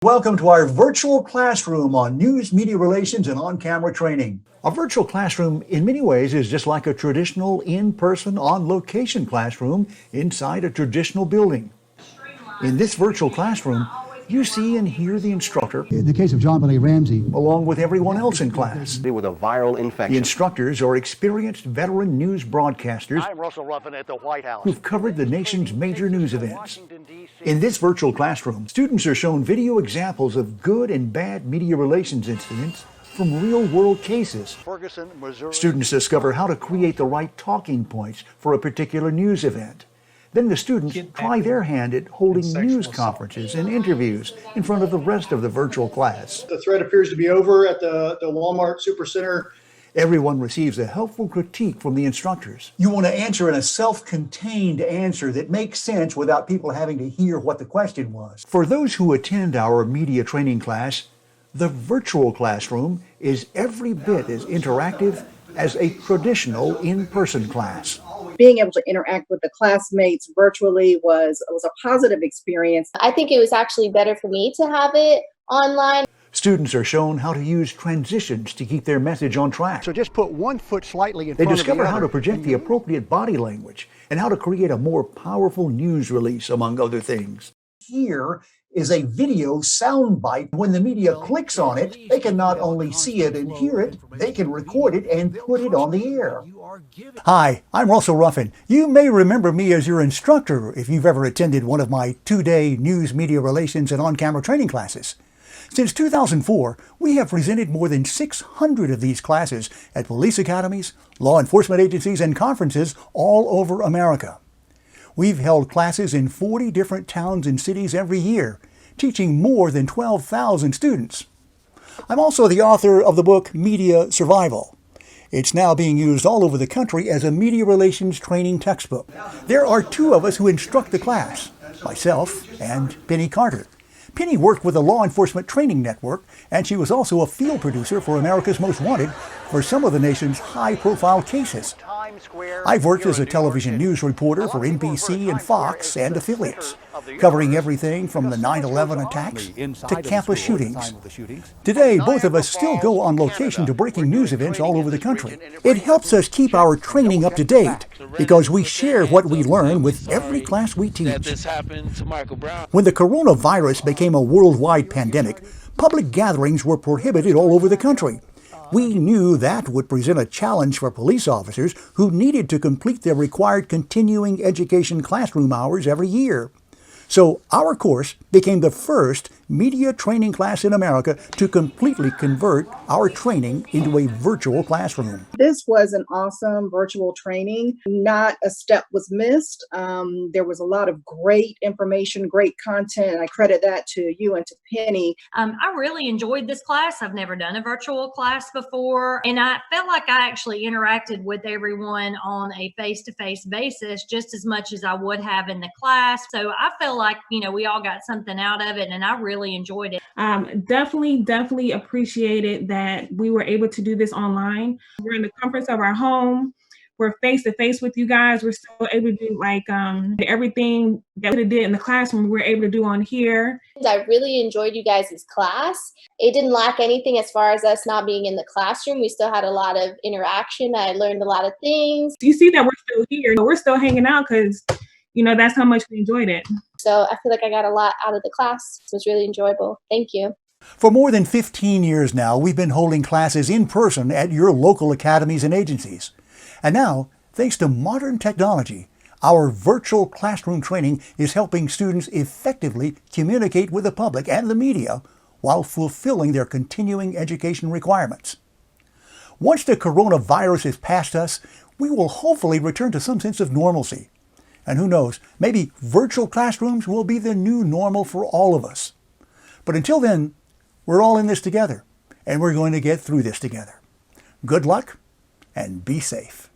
Welcome to our virtual classroom on news, media relations, and on-camera training. A virtual classroom in many ways is just like a traditional in-person, on-location classroom inside a traditional building. In this virtual classroom, you see and hear the instructor, In the case of JonBenet Ramsey, along with everyone else in class. With a viral infection. The instructors are experienced veteran news broadcasters I'm Russell Ruffin at the White House. who've covered the nation's major news events. In this virtual classroom, students are shown video examples of good and bad media relations incidents from real-world cases. Ferguson, Missouri. Students discover how to create the right talking points for a particular news event. Then the students try their hand at holding news conferences and interviews in front of the rest of the virtual class. The threat appears to be over at the Walmart Supercenter. Everyone receives a helpful critique from the instructors. You want to answer in a self-contained answer that makes sense without people having to hear what the question was. For those who attend our media training class, the virtual classroom is every bit as interactive as a traditional in-person class. Being able to interact with the classmates virtually was a positive experience. I think it was actually better for me to have it online. Students are shown how to use transitions to keep their message on track. So just put one foot slightly in They front of the discover how other. to project the appropriate body language and how to create a more powerful news release, among other things. Here is a video soundbite. When the media clicks on it, they can not only see it and hear it, they can record it and put it on the air. Hi, I'm Russell Ruffin. You may remember me as your instructor if you've ever attended one of my two-day news, media relations, and on-camera training classes. Since 2004, we have presented more than 600 of these classes at police academies, law enforcement agencies, and conferences all over America. We've held classes in 40 different towns and cities every year, teaching more than 12,000 students. I'm also the author of the book Media Survival. It's now being used all over the country as a media relations training textbook. There are two of us who instruct the class, myself and Penny Carter. Penny worked with the Law Enforcement Training Network, and she was also a field producer for America's Most Wanted for some of the nation's high-profile cases. I've worked as a television news reporter for NBC and Fox and affiliates, covering everything from the 9/11 attacks to campus shootings. Today, both of us still go on location to breaking news events all over the country. It helps us keep our training up to date because we share what we learn with every class we teach. When the coronavirus became a worldwide pandemic, public gatherings were prohibited all over the country. We knew that would present a challenge for police officers who needed to complete their required continuing education classroom hours every year. So our course became the first media training class in America to completely convert our training into a virtual classroom. This was an awesome virtual training. Not a step was missed. There was a lot of great information, great content, and I credit that to you and to Penny. I really enjoyed this class. I've never done a virtual class before, and I felt like I actually interacted with everyone on a face-to-face basis just as much as I would have in the class. So I felt like, we all got something out of it, and I really enjoyed it. Definitely appreciated that we were able to do this online. We're in the comforts of our home. We're face to face with you guys. We're still able to do everything that we did in the classroom, we're able to do on here. I really enjoyed you guys' class. It didn't lack anything as far as us not being in the classroom. We still had a lot of interaction. I learned a lot of things. You see that we're still here. We're still hanging out because, that's how much we enjoyed it. So I feel like I got a lot out of the class. So it was really enjoyable. Thank you. For more than 15 years now, we've been holding classes in person at your local academies and agencies. And now, thanks to modern technology, our virtual classroom training is helping students effectively communicate with the public and the media while fulfilling their continuing education requirements. Once the coronavirus is past us, we will hopefully return to some sense of normalcy. And who knows, maybe virtual classrooms will be the new normal for all of us. But until then, we're all in this together, and we're going to get through this together. Good luck, and be safe.